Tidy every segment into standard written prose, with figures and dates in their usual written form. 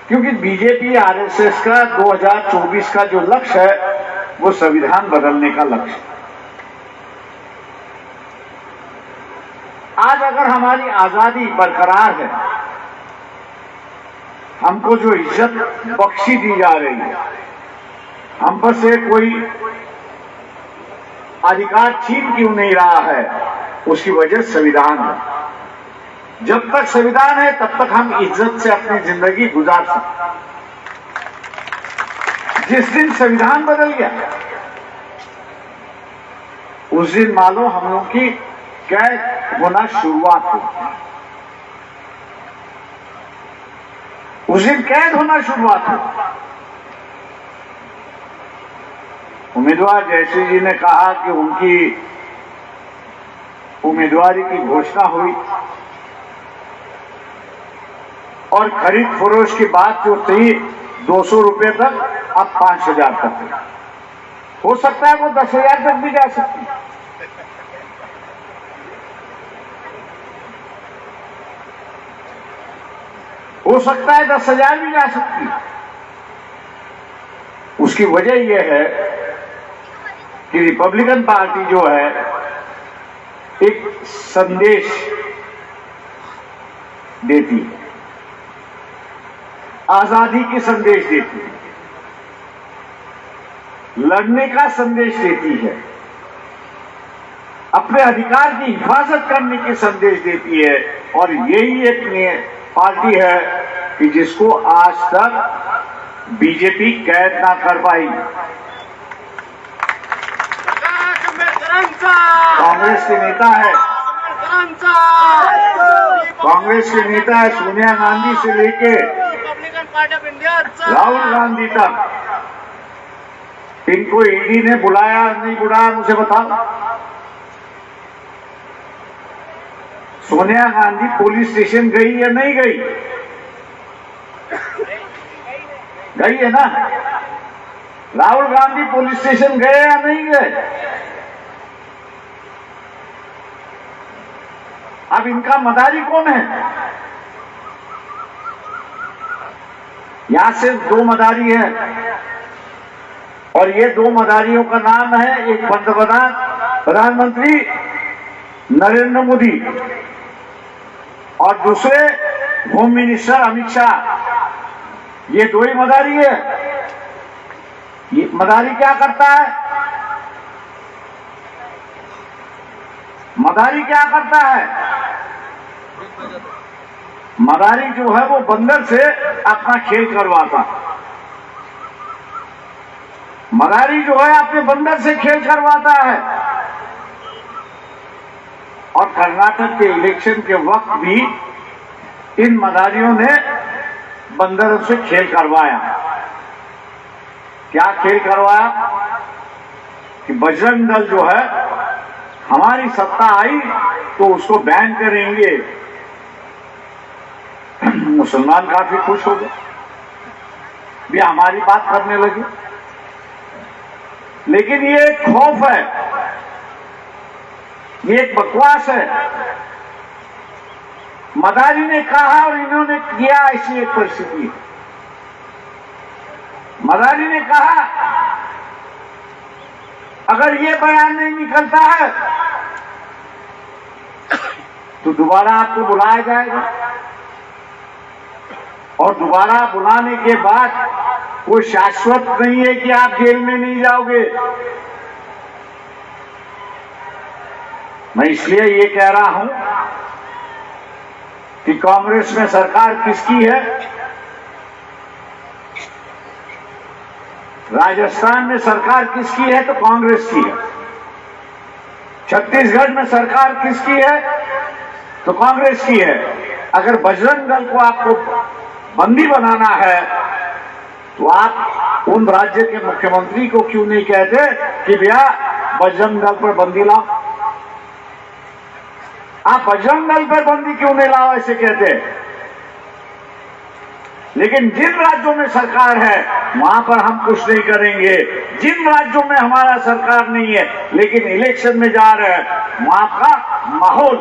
क्योंकि BJP RSS का 2024 का जो लक्ष्य है वो संविधान बदलने का लक्ष्य है। आज अगर हमारी आजादी बरकरार है, हमको जो इज्जत बख्शी दी जा रही है, हम पर से कोई अधिकार छीन क्यों नहीं रहा है, उसकी वजह संविधान है। जब तक संविधान है तब तक हम इज्जत से अपनी जिंदगी गुजार सकते। जिस दिन संविधान बदल गया उस दिन मानो हम लोग की कैद होना शुरुआत हुई। उस दिन कैद होना शुरुआत हुई। उम्मीदवार जयश्री जी ने कहा कि उनकी उम्मीदवारी की घोषणा हुई और खरीद फरोश की बात जो थी 200 रुपए तक अब 5,000 तक हो सकता है, वो 10,000 तक भी जा सकती है। हो सकता है 10,000 भी जा सकती है। उसकी वजह यह है कि रिपब्लिकन पार्टी जो है एक संदेश देती है, आजादी की संदेश देती है, लड़ने का संदेश देती है, अपने अधिकार की हिफाजत करने की संदेश देती है। और यही एक पार्टी है कि जिसको आज तक बीजेपी कैद ना कर पाई। कांग्रेस के नेता है, कांग्रेस के नेता है सोनिया गांधी से लेके राहुल गांधी तक, इनको ईडी ने बुलाया नहीं बुलाया मुझे बताओ। सोनिया गांधी पुलिस स्टेशन गई या नहीं गई? गई है ना। राहुल गांधी पुलिस स्टेशन गए या नहीं गए? अब इनका मदारी कौन है? यहां सिर्फ 2 मदारी है और ये 2 मदारियों का नाम है, एक प्रधानमंत्री नरेंद्र मोदी और दूसरे होम मिनिस्टर अमित शाह। ये 2 ही मदारी है। ये मदारी क्या करता है? मदारी क्या करता है? मदारी जो है वो बंदर से अपना खेल करवाता। मदारी जो है अपने बंदर से खेल करवाता है। और कर्नाटक के इलेक्शन के वक्त भी इन मदारियों ने बंदरों से खेल करवाया। क्या खेल करवाया कि बजरंग दल जो है हमारी सत्ता आई तो उसको बैन करेंगे। मुसलमान काफी खुश हो गए, भी हमारी बात करने लगे। लेकिन ये एक खौफ है, ये एक बकवास है। मदारी ने कहा और इन्होंने किया, ऐसी एक परिस्थिति। मदारी ने कहा अगर ये बयान नहीं निकलता है तो दोबारा आपको बुलाया जाएगा और दोबारा बुलाने के बाद कोई शाश्वत नहीं है कि आप जेल में नहीं जाओगे। मैं इसलिए ये कह रहा हूं कि कांग्रेस में सरकार किसकी है? राजस्थान में सरकार किसकी है? तो कांग्रेस की है। छत्तीसगढ़ में सरकार किसकी है? तो कांग्रेस की है। अगर बजरंग दल को आपको बंदी बनाना है तो आप उन राज्य के मुख्यमंत्री को क्यों नहीं कहते कि भैया बजरंग दल पर बंदी लाओ? आप बजरंग दल पर बंदी क्यों नहीं लाओ ऐसे कहते? लेकिन जिन राज्यों में सरकार है वहां पर हम कुछ नहीं करेंगे। जिन राज्यों में हमारा सरकार नहीं है लेकिन इलेक्शन में जा रहे हैं वहां का माहौल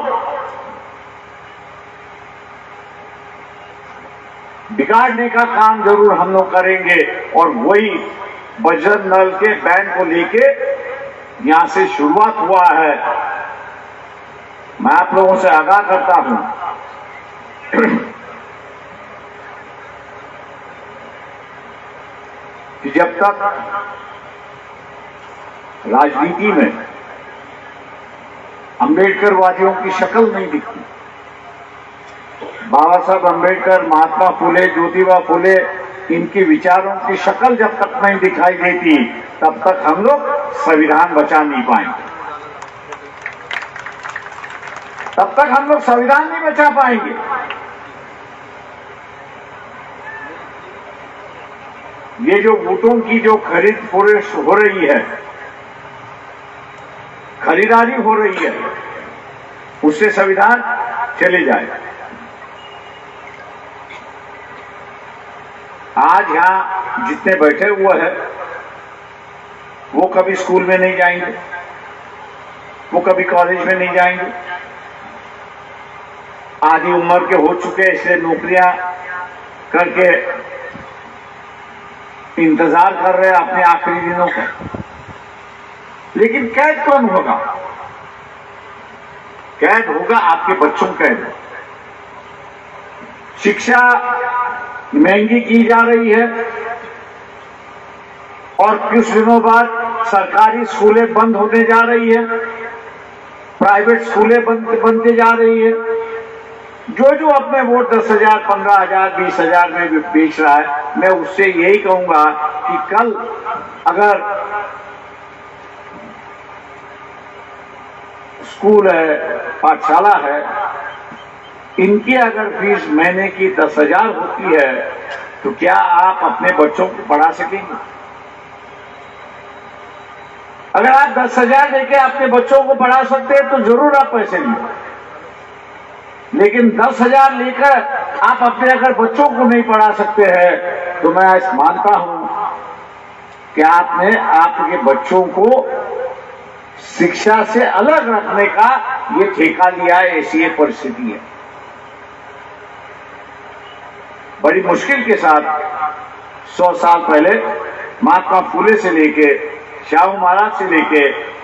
बिगाड़ने का काम जरूर हम लोग करेंगे और वही बजरंग दल के बैन को लेके यहां से शुरुआत हुआ है। मैं आप लोगों से आगाह करता हूं कि जब तक राजनीति में अंबेडकरवादियों की शक्ल नहीं दिखती, बाबा साहब अंबेडकर, महात्मा फुले, ज्योतिबा फुले, इनके विचारों की शक्ल जब तक नहीं दिखाई देती, तब तक हम लोग संविधान बचा नहीं पाएंगे। तब तक हम लोग संविधान नहीं बचा पाएंगे। ये जो वोटों की जो खरीद फरोख्त हो रही है, खरीदारी हो रही है, उससे संविधान चले जाए। आज यहां जितने बैठे हुए हैं वो कभी स्कूल में नहीं जाएंगे, वो कभी कॉलेज में नहीं जाएंगे, आधी उम्र के हो चुके, इसलिए नौकरियां करके इंतजार कर रहे हैं अपने आखिरी दिनों का। लेकिन कैद कौन होगा? कैद होगा आपके बच्चों का। शिक्षा महंगी की जा रही है और कुछ दिनों बाद सरकारी स्कूलें बंद होने जा रही है, प्राइवेट स्कूलें बनते जा रही है। जो अपने वोट 10,000, 15,000, 20,000 में भी बेच रहा है, मैं उससे यही कहूंगा कि कल अगर स्कूल है, पाठशाला है, इनकी अगर फीस महीने की 10,000 होती है तो क्या आप अपने बच्चों को पढ़ा सकेंगे? अगर आप 10,000 लेके अपने बच्चों को पढ़ा सकते हैं तो जरूर आप पैसे लीजिए, लेकिन 10,000 लेकर आप अपने अगर बच्चों को नहीं पढ़ा सकते हैं तो मैं मानता हूं कि आपने आपके बच्चों को शिक्षा से अलग रखने का ये ठेका लिया है। ऐसी ये परिस्थिति है। बड़ी मुश्किल के साथ 100 साल पहले महात्मा फुले से लेके, शाहू महाराज से लेके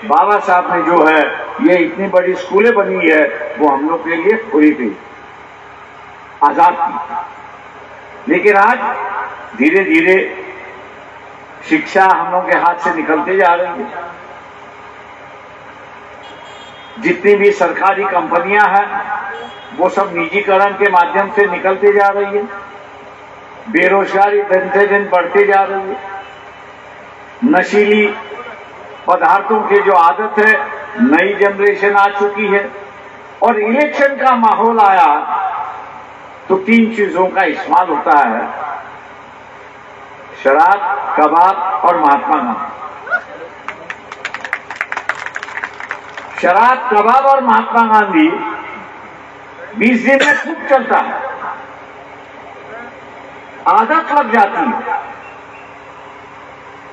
बाबा साहब ने जो है ये इतनी बड़ी स्कूलें बनी है, वो हम लोग के लिए खुली थी, आजाद थी। लेकिन आज धीरे धीरे शिक्षा हम लोग के हाथ से निकलते जा रही है। जितनी भी सरकारी कंपनियां हैं वो सब निजीकरण के माध्यम से निकलते जा रही है। बेरोजगारी दिन से दिन बढ़ते जा रही है। नशीली पदार्थों की जो आदत है, नई जनरेशन आ चुकी है। और इलेक्शन का माहौल आया तो 3 चीजों का इस्तेमाल होता है: शराब, कबाब और महात्मा गांधी। शराब, कबाब और महात्मा गांधी 20 दिन में खूब चलता है, आदत लग जाती है।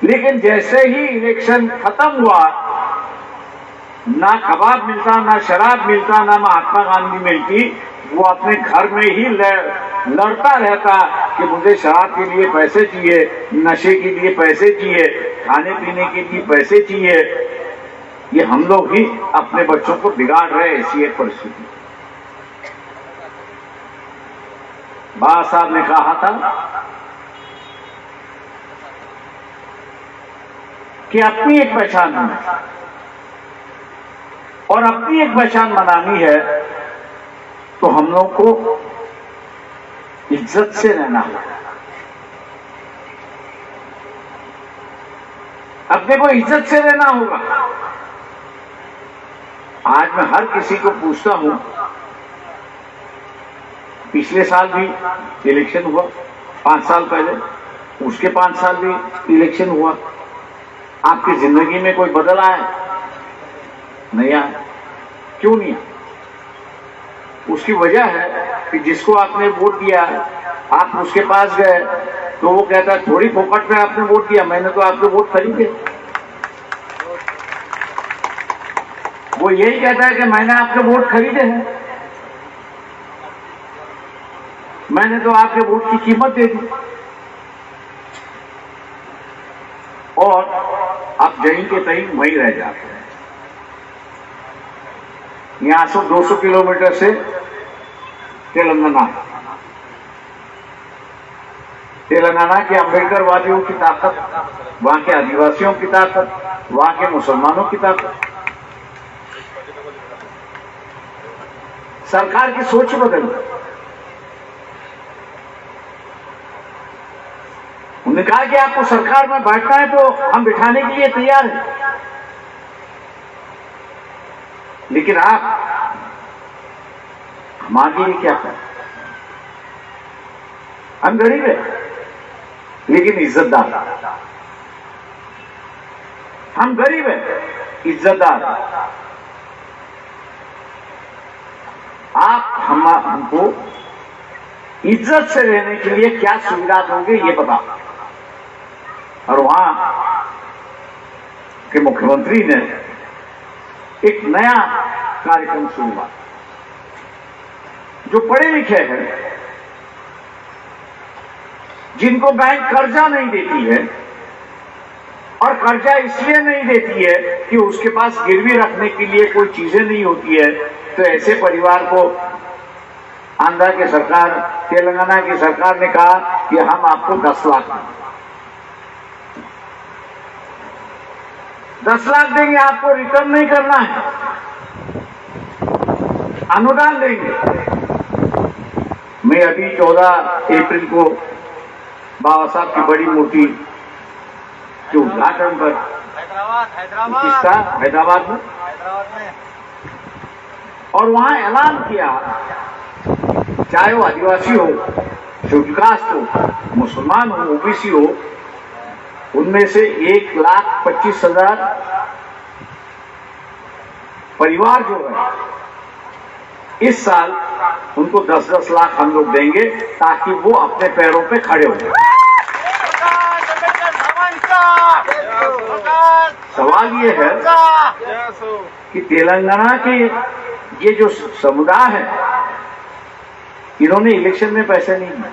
लेकिन जैसे ही इलेक्शन खत्म हुआ, ना कबाब मिलता, ना शराब मिलता, ना महात्मा गांधी मिलती, वो अपने घर में ही लड़ता रहता कि मुझे शराब के लिए पैसे चाहिए, नशे के लिए पैसे चाहिए, खाने पीने के लिए पैसे चाहिए। ये हम लोग ही अपने बच्चों को बिगाड़ रहे हैं। ऐसी एक परिस्थिति। बाबा साहब ने कहा था कि अपनी एक पहचान होनी, और अपनी एक पहचान बनानी है तो हम लोग को इज्जत से रहना होगा। अपने को इज्जत से रहना होगा। आज मैं हर किसी को पूछता हूं, पिछले साल भी इलेक्शन हुआ, 5 साल पहले, उसके 5 साल भी इलेक्शन हुआ। आपकी जिंदगी में कोई बदल आया? नहीं आया। क्यों नहीं आया? उसकी वजह है कि जिसको आपने वोट दिया, आप उसके पास गए तो वो कहता है थोड़ी फोकट में आपने वोट दिया, मैंने तो आपके वोट खरीदे। वो यही कहता है कि मैंने आपके वोट खरीदे हैं। मैंने तो आपके वोट की कीमत दे दी और आप जहीं के तहीं वहीं रह जाते हैं। यहां से 200 किलोमीटर से तेलंगाना के अम्बेडकर वादियों की ताकत, वहां के आदिवासियों की ताकत, वहां के मुसलमानों की ताकत। सरकार की सोच बदल गई। उन्होंने कहा कि आपको सरकार में बैठना है तो हम बिठाने के लिए तैयार हैं, लेकिन आप हमारे लिए क्या करें? हम गरीब हैं लेकिन इज्जतदार। हम गरीब हैं, इज्जतदार। आप हमको इज्जत से रहने के लिए क्या सुविधा दोगे ये बता। और वहां के मुख्यमंत्री ने एक नया कार्यक्रम शुरू किया। जो पढ़े लिखे हैं, जिनको बैंक कर्जा नहीं देती है, और कर्जा इसलिए नहीं देती है कि उसके पास गिरवी रखने के लिए कोई चीजें नहीं होती है, तो ऐसे परिवार को आंध्र की सरकार, तेलंगाना की सरकार ने कहा कि हम आपको 10 लाख 10 लाख देंगे, आपको रिटर्न नहीं करना है, अनुदान देंगे। मैं अभी 14 अप्रैल को बाबा साहब की बड़ी मूर्ति के उद्घाटन पर हैदराबाद में, और वहां ऐलान किया, चाहे वो आदिवासी हो, शेड्यूल कास्ट हो, मुसलमान हो, ओबीसी हो, उनमें से 1,25,000 परिवार जो है, इस साल उनको 10-10 लाख हम लोग देंगे ताकि वो अपने पैरों पे खड़े हो जाए। सवाल ये है कि तेलंगाना के ये जो समुदाय है, इन्होंने इलेक्शन में पैसे नहीं दिए,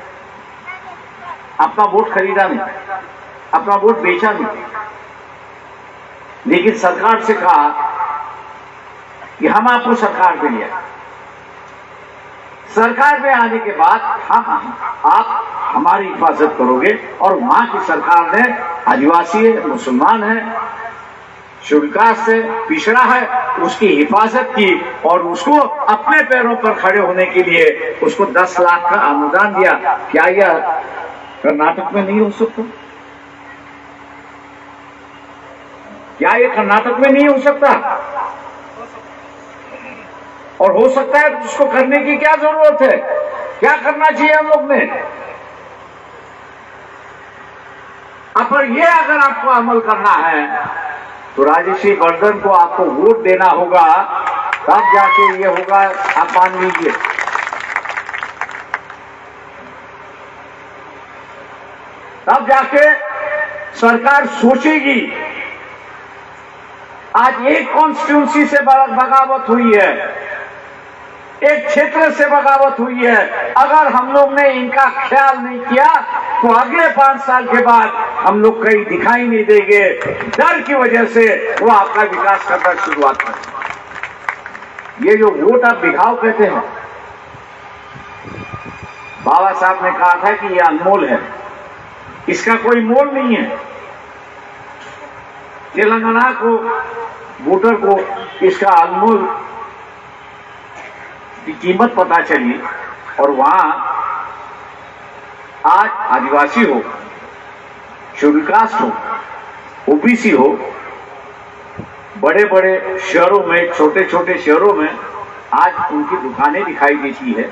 अपना वोट खरीदा नहीं, अपना वोट बेचा नहीं, लेकिन सरकार से कहा कि हम आपको सरकार पे लिया। सरकार में आने के बाद आप हमारी हिफाजत करोगे, और वहां की सरकार ने आदिवासी है, मुसलमान है, शेड्यूल कास्ट है, पिछड़ा है, उसकी हिफाजत की और उसको अपने पैरों पर खड़े होने के लिए उसको 10 लाख का अनुदान दिया। क्या यह कर्नाटक में नहीं हो सकता? क्या ये कर्नाटक में नहीं हो सकता? और हो सकता है तो उसको करने की क्या जरूरत है? क्या करना चाहिए हम लोग ने? पर ये अगर आपको अमल करना है तो राजेशी वर्धन को आपको वोट देना होगा, तब जाके ये होगा। आप मान लीजिए, तब जाके सरकार सोचेगी। आज एक कॉन्स्टिट्यूंसी से बगावत हुई है, एक क्षेत्र से बगावत हुई है। अगर हम लोग ने इनका ख्याल नहीं किया तो अगले 5 साल के बाद हम लोग कहीं दिखाई नहीं देंगे। डर की वजह से वो आपका विकास करना शुरुआत कर। ये जो वोट आप बिखाव कहते हैं, बाबा साहब ने कहा था कि ये अनमोल है, इसका कोई मोल नहीं है। तेलंगाना को, वोटर को इसका अनमोल की कीमत पता चली, और वहां आज आदिवासी हो, शेड्यूल कास्ट हो, ओबीसी हो, बड़े बड़े शहरों में, छोटे छोटे शहरों में आज उनकी दुकानें दिखाई देती है,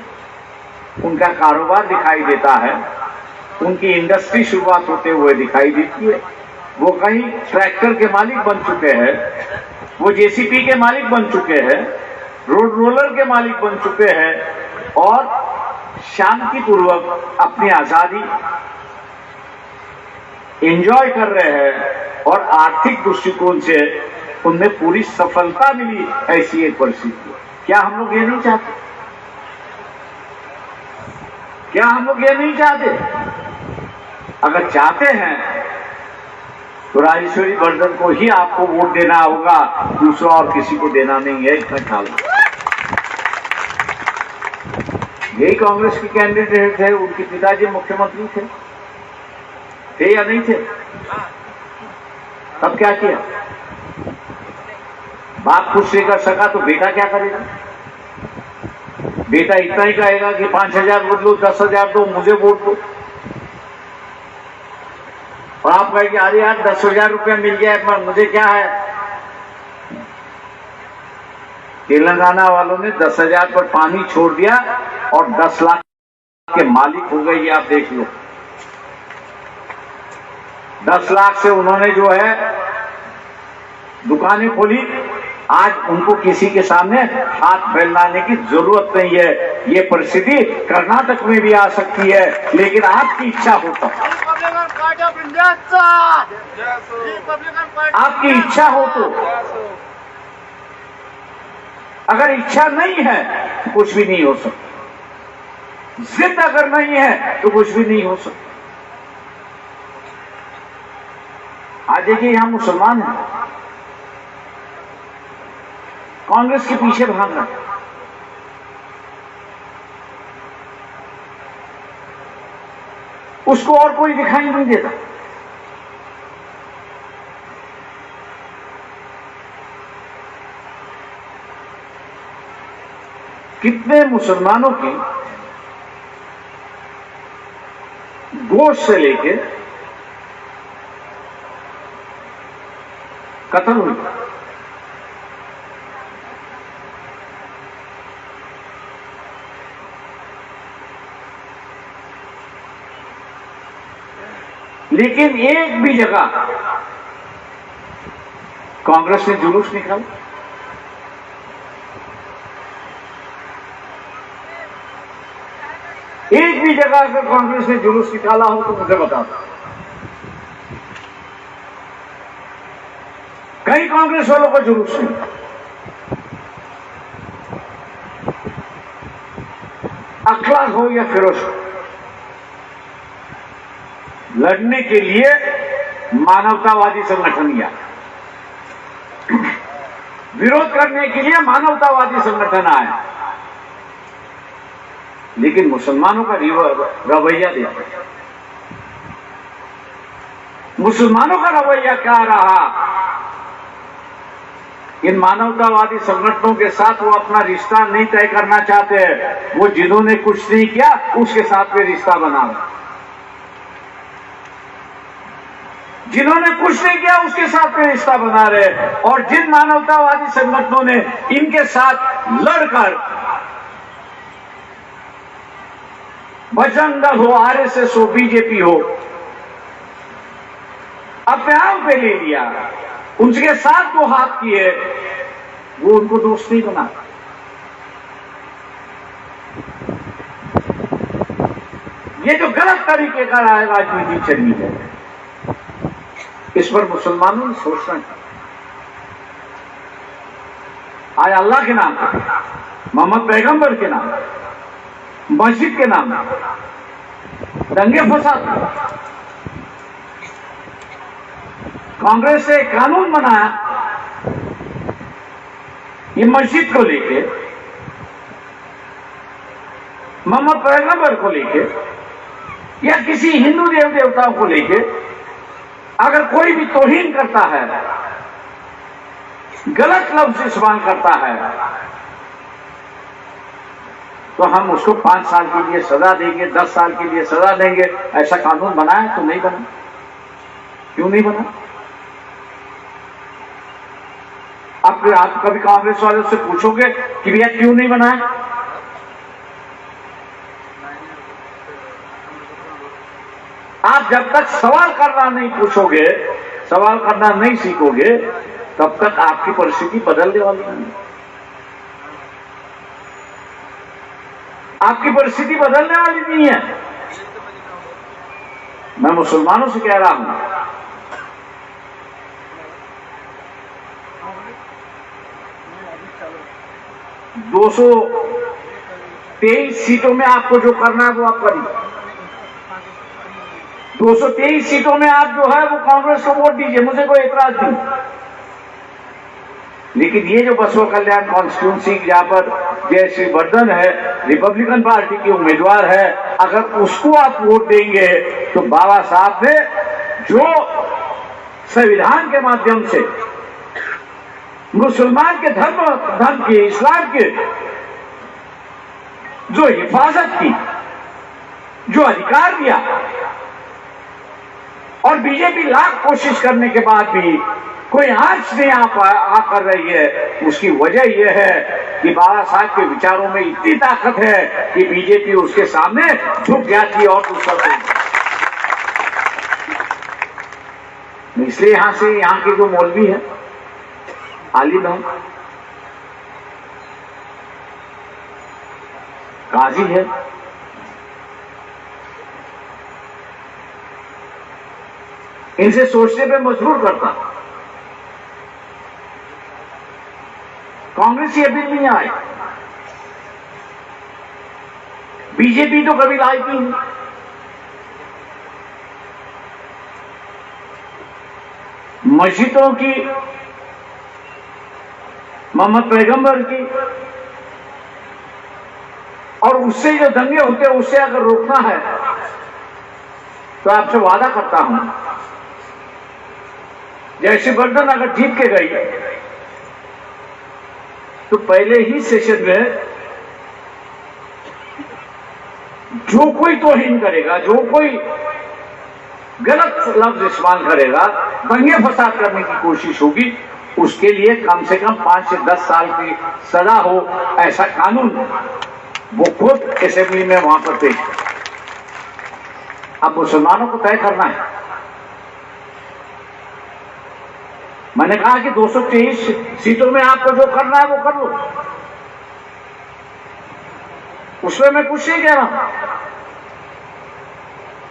उनका कारोबार दिखाई देता है, उनकी इंडस्ट्री शुरुआत होते हुए दिखाई देती है। वो कहीं ट्रैक्टर के मालिक बन चुके हैं, वो जेसीबी के मालिक बन चुके हैं, रोड रोलर के मालिक बन चुके हैं, और शांतिपूर्वक अपनी आजादी एंजॉय कर रहे हैं, और आर्थिक दृष्टिकोण से उनमें पूरी सफलता मिली। ऐसी एक परिस्थिति, क्या हम लोग ये नहीं चाहते? क्या हम लोग ये नहीं चाहते? अगर चाहते हैं तो राजेश्वरी बर्धन को ही आपको वोट देना होगा, दूसरा और किसी को देना नहीं है, इतना ख्याल रखो। यही कांग्रेस के कैंडिडेट थे, उनके पिताजी मुख्यमंत्री थे या नहीं थे? तब क्या किया? बाप कुछ नहीं कर सका तो बेटा क्या करेगा? बेटा इतना ही कहेगा कि 5,000 वोट लो, 10,000 दो, मुझे वोट दो। और आप कहेंगे अरे यार 10,000 रुपया मिल गया है, मुझे क्या है? तेलंगाना वालों ने 10,000 पर पानी छोड़ दिया और 10 लाख के मालिक हो गए, ये आप देख लो। 10 लाख से उन्होंने जो है दुकानें खोली। आज उनको किसी के सामने हाथ फैलाने की जरूरत नहीं है। ये परिस्थिति कर्नाटक में भी आ सकती है, लेकिन आपकी इच्छा हो तो, आपकी इच्छा हो तो। अगर इच्छा नहीं है तो कुछ भी नहीं हो सकता। जिद अगर नहीं है तो कुछ भी नहीं हो सकता। आज देखिए यहां मुसलमान हैं, कांग्रेस के पीछे भाग रहे हैं। उसको और कोई दिखाई नहीं देता। कितने मुसलमानों की गोश्त से लेके कत्ल हुई। लेकिन एक भी जगह कांग्रेस ने जुलूस निकाला। एक भी जगह अगर कांग्रेस ने जुलूस निकाला हो तो मुझे बता दो। कई कांग्रेस वालों का जुलूस नहीं। अखलाक हो या फिरोज हो, लड़ने के लिए मानवतावादी संगठन या विरोध करने के लिए मानवतावादी संगठन आए, लेकिन मुसलमानों का रवैया देखा। मुसलमानों का रवैया क्या रहा? इन मानवतावादी संगठनों के साथ वो अपना रिश्ता नहीं तय करना चाहते हैं। वो जिन्होंने कुछ नहीं किया उसके साथ में रिश्ता बना रहे। जिन्होंने कुछ नहीं किया उसके साथ में रिश्ता बना रहे। और जिन मानवतावादी संगठनों ने इनके साथ लड़कर, बजरंग दल हो, आरएसएस हो, बीजेपी हो, अपने आप पे ले लिया, उनके साथ वो हाथ किए, वो उनको दोस्त नहीं बना। ये जो गलत तरीके का राजनीति चली है, इस पर मुसलमानों ने सोचना चाहिए। आज अल्लाह के नाम पे, मोहम्मद पैगंबर के नाम पे, मस्जिद के नाम पे दंगे फसाद। कांग्रेस ने कानून बनाया ये मस्जिद को लेके, मोहम्मद पैगंबर को लेके, या किसी हिंदू देव देवताओं को लेके अगर कोई भी तौहीन करता है, गलत लफ्ज इस्तेमाल करता है, तो हम उसको 5 साल के लिए सजा देंगे, 10 साल के लिए सजा देंगे। ऐसा कानून बना है तो नहीं बना? क्यों नहीं बना? आप कभी कांग्रेस वालों से पूछोगे कि भैया क्यों नहीं बना है? आप जब तक सवाल करना नहीं पूछोगे, सवाल करना नहीं सीखोगे, तब तक आपकी परिस्थिति बदलने वाली नहीं। आपकी परिस्थिति बदलने वाली नहीं है। मैं मुसलमानों से कह रहा हूं, 223 सीटों में आपको जो करना है वो आप करिए। 223 सीटों में आप जो है वो कांग्रेस को वोट दीजिए, मुझे कोई एतराज नहीं। लेकिन ये जो बसवा कल्याण कॉन्स्टिट्यूंसी जहां पर जयश्री वर्धन है, रिपब्लिकन पार्टी की उम्मीदवार है, अगर उसको आप वोट देंगे तो बाबा साहब ने जो संविधान के माध्यम से मुसलमान के धर्म की, इस्लाम के जो हिफाजत की, जो अधिकार दिया, और बीजेपी लाख कोशिश करने के बाद भी कोई आंच नहीं आ कर रही है, उसकी वजह यह है कि बाबा साहब के विचारों में इतनी ताकत है कि बीजेपी उसके सामने झुक जाती है और दूसरा कोई। इसलिए यहां के जो मौलवी है, आलिम है, काजी है, इनसे सोचने पे मजबूर करता। कांग्रेस ये बिल नहीं आए, बीजेपी तो कभी लाई थी नहीं। मस्जिदों की, मोहम्मद पैगंबर की, और उससे जो दंगे होते हैं उससे अगर रोकना है तो आपसे वादा करता हूं, जयश्री वर्धन अगर जीत के गई तो पहले ही सेशन में जो कोई तौहीन करेगा, जो कोई गलत लफ्ज इस्तेमाल करेगा, दंगे फसाद करने की कोशिश होगी, उसके लिए कम से कम 5 से 10 साल की सजा हो, ऐसा कानून वो खुद असेंबली में वहां पर पेश कर। अब मुसलमानों को तय करना है। मैंने कहा कि 223 सीटों में आपको जो करना है वो कर लो, उसमें मैं कुछ नहीं कह रहा हूं।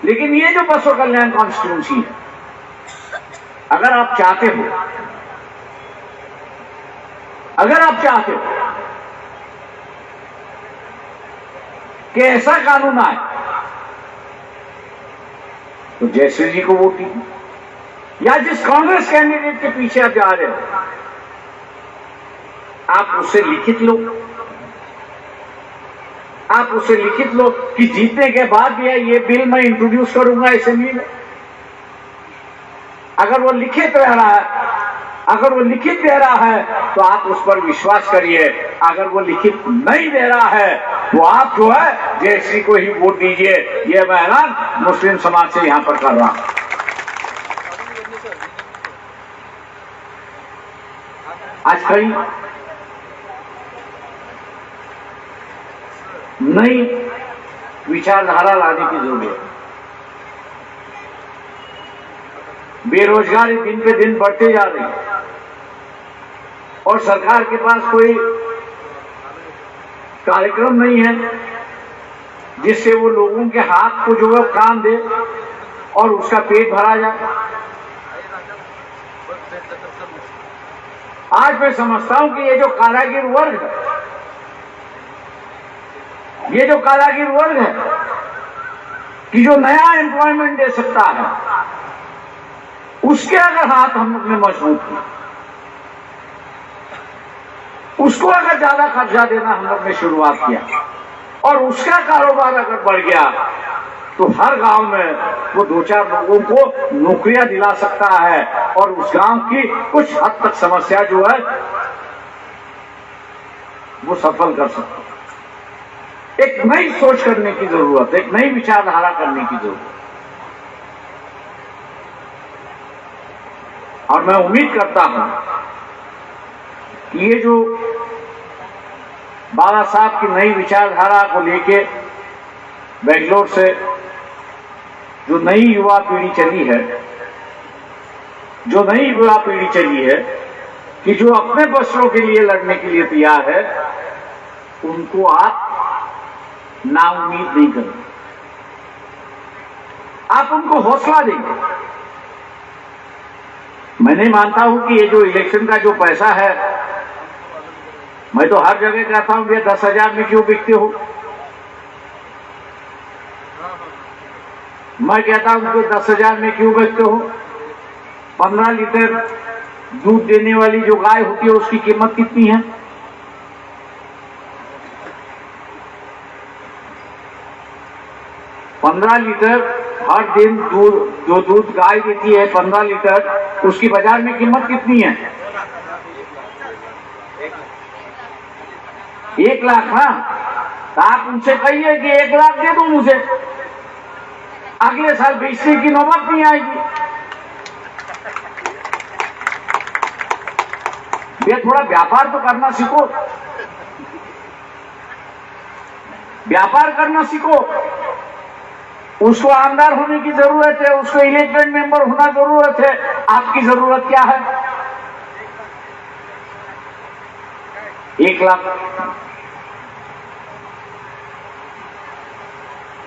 लेकिन ये जो बसवा कल्याण कॉन्स्टिट्यूंसी है, अगर आप चाहते हो कि ऐसा कानून आए तो जयश्री जी को वोट दीजिए, या जिस कांग्रेस कैंडिडेट के पीछे आप जा रहे हो आप उससे लिखित लो, कि जीतने के बाद भी ये बिल मैं इंट्रोड्यूस करूंगा असेंबली में। अगर वो लिखित दे रहा है तो आप उस पर विश्वास करिए, अगर वो लिखित नहीं दे रहा है तो आप जो है जयश्री को ही वोट दीजिए। ये मैं ऐलान मुस्लिम समाज से यहां पर कर रहा हूं। आज कई नई विचारधारा लाने की जरूरत है। बेरोजगारी दिन पे दिन बढ़ते जा रही है और सरकार के पास कोई कार्यक्रम नहीं है जिससे वो लोगों के हाथ को जो है काम दे और उसका पेट भरा जाए। आज मैं समझता हूं कि ये जो कारागिर वर्ग है कि जो नया एम्प्लॉयमेंट दे सकता है, उसके अगर हाथ हम लोग ने मजबूत किया, उसको अगर ज्यादा खर्चा देना हम लोग ने शुरुआत किया और उसका कारोबार अगर बढ़ गया तो हर गांव में वो 2-4 लोगों को नौकरियां दिला सकता है और उस गांव की कुछ हद तक समस्या जो है वो सफल कर सकता है। एक नई सोच करने की जरूरत है, एक नई विचारधारा करने की जरूरत है। और मैं उम्मीद करता हूं कि ये जो बाबा साहब की नई विचारधारा को लेके बेंगलोर से जो नई युवा पीढ़ी चली है, कि जो अपने बच्चों के लिए लड़ने के लिए तैयार है, उनको आप नाउम्मीद नहीं करें, आप उनको हौसला देंगे। मैं नहीं मानता हूं कि ये जो इलेक्शन का जो पैसा है, मैं तो हर जगह कहता हूं कि 10,000 में क्यों बिकते हो, मैं कहता हूं उनको 10,000 में क्यों बेचते हो? 15 लीटर दूध देने वाली जो गाय होती है उसकी कीमत कितनी है? 15 लीटर हर दिन जो दूध गाय देती है 15 लीटर, उसकी बाजार में कीमत कितनी है? 1 लाख। हाँ, तो आप उनसे कहिए कि 1 लाख दे दो मुझे, अगले साल बेचने की नौबत नहीं आएगी। ये थोड़ा व्यापार तो करना सीखो, व्यापार करना सीखो। उसको आमदार होने की जरूरत है, उसको इलेक्टेड मेंबर होना जरूरत है। आपकी जरूरत क्या है? 1 लाख।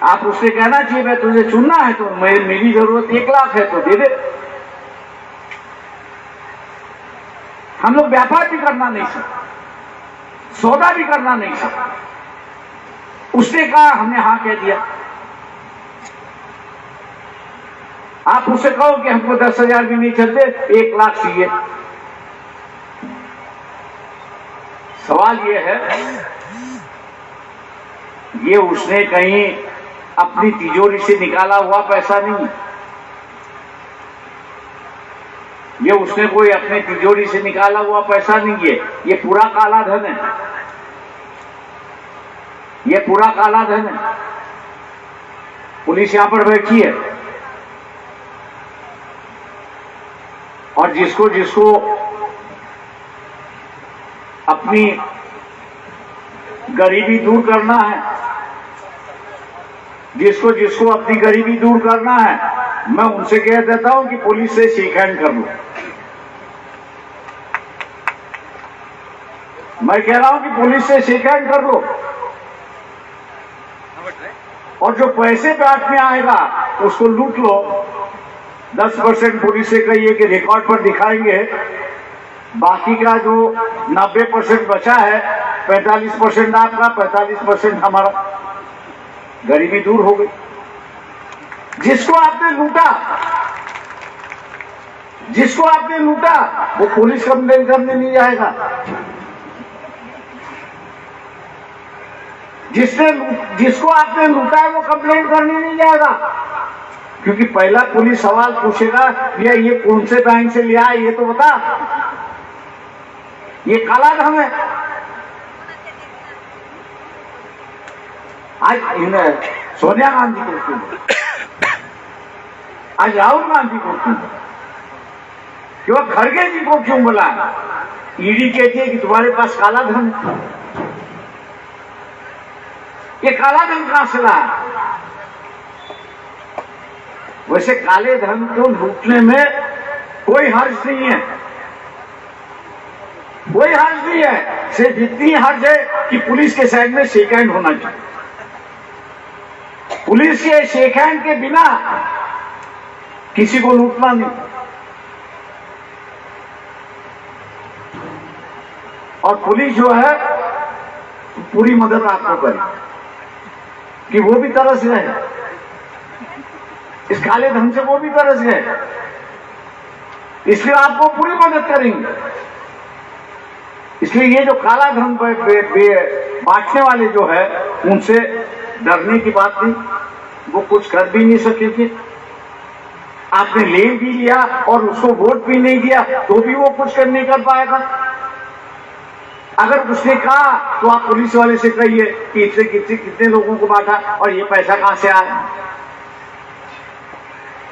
आप उससे कहना चाहिए भाई तुझे चुनना है तो मेरी जरूरत 1 लाख है तो दे दे। हम लोग व्यापार भी करना नहीं सकते, सौदा भी करना नहीं सकते। उसने कहा, हमने हाँ कह दिया। आप उससे कहो कि हमको 10,000 भी नहीं चलते, 1 लाख चाहिए। सवाल ये है, ये उसने कहीं अपनी तिजोरी से निकाला हुआ पैसा नहीं, ये उसने कोई अपनी तिजोरी से निकाला हुआ पैसा नहीं है। ये पूरा काला धन है, ये पूरा काला धन है। पुलिस यहां पर बैठी है और जिसको जिसको अपनी गरीबी दूर करना है, जिसको जिसको अपनी गरीबी दूर करना है, मैं उनसे कह देता हूं कि पुलिस से शेक हैंड कर लो। मैं कह रहा हूं कि पुलिस से शेक हैंड कर लो, और जो पैसे हाथ में आएगा उसको लूट लो। 10% पुलिस से कहिए कि रिकॉर्ड पर दिखाएंगे, बाकी का जो 90% बचा है, 45% आपका, 45% हमारा। गरीबी दूर हो गई। जिसको आपने लूटा, जिसको आपने लूटा वो पुलिस कंप्लेन करने नहीं जाएगा। जिसको आपने लूटा है वो कंप्लेन करने नहीं जाएगा, क्योंकि पहला पुलिस सवाल पूछेगा, भैया ये कौन से बैंक से लिया है ये तो बता, ये काला धन है। आज सोनिया गांधी को क्यों, आज राहुल गांधी को क्यों खड़गे जी को क्यों बुला? ईडी कहती है कि तुम्हारे पास काला धन है। ये काला धन कहां से लाया? वैसे काले धन को लूटने में कोई हर्ज नहीं है, कोई हर्ज नहीं है। सिर्फ इतनी हर्ज है कि पुलिस के साइड में शेक हैंड होना चाहिए। पुलिस के शेक हैंड के बिना किसी को लूटना नहीं। और पुलिस जो है पूरी मदद आपको करे कि वो भी तरस गए, इस काले धन से वो भी तरस गए, इसलिए आपको पूरी मदद करेंगे। इसलिए ये जो काला धन बांटने वाले जो है, उनसे डरने की बात नहीं, वो कुछ कर भी नहीं सकेंगे। आपने ले भी लिया और उसको वोट भी नहीं दिया तो भी वो कुछ नहीं कर पाएगा। अगर उसने कहा तो आप पुलिस वाले से कहिए कि इससे कितने लोगों को बांटा और ये पैसा कहां से आया।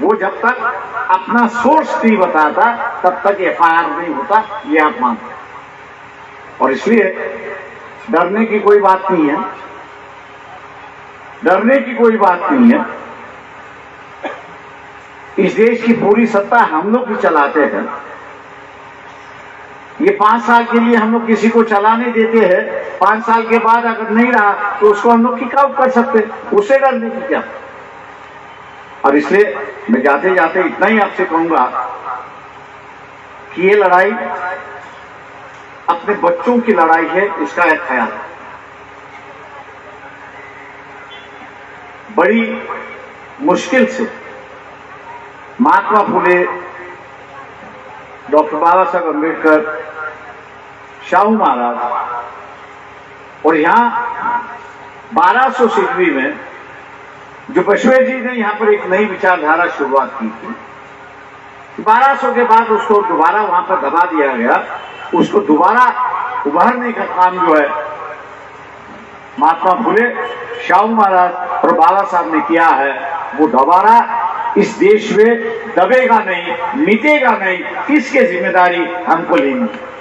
वो जब तक अपना सोर्स नहीं बताता तब तक एफआईआर नहीं होता, ये आप मानते हैं। और इसलिए डरने की कोई बात नहीं है, डरने की कोई बात नहीं है। इस देश की पूरी सत्ता हम लोग भी चलाते हैं। ये 5 साल के लिए हम लोग किसी को चलाने देते हैं, 5 साल के बाद अगर नहीं रहा तो उसको हम लोग किक आउट कर सकते हैं, उससे डरने की क्या। और इसलिए मैं जाते जाते इतना ही आपसे कहूंगा कि ये लड़ाई अपने बच्चों की लड़ाई है, इसका एक ख्याल। बड़ी मुश्किल से महात्मा फुले, डॉक्टर बाबा साहब अम्बेडकर, शाहू महाराज और यहाँ 1200 ईस्वी में जो बसवेश्वर जी ने यहाँ पर एक नई विचारधारा शुरुआत की थी, 1200 के बाद उसको दोबारा वहां पर दबा दिया गया। उसको दोबारा उभारने का काम जो है महात्मा फुले, शाहू महाराज और बाबा साहब ने किया है, वो दोबारा इस देश में दबेगा नहीं, मिटेगा नहीं, इसकी जिम्मेदारी हमको लेनी है।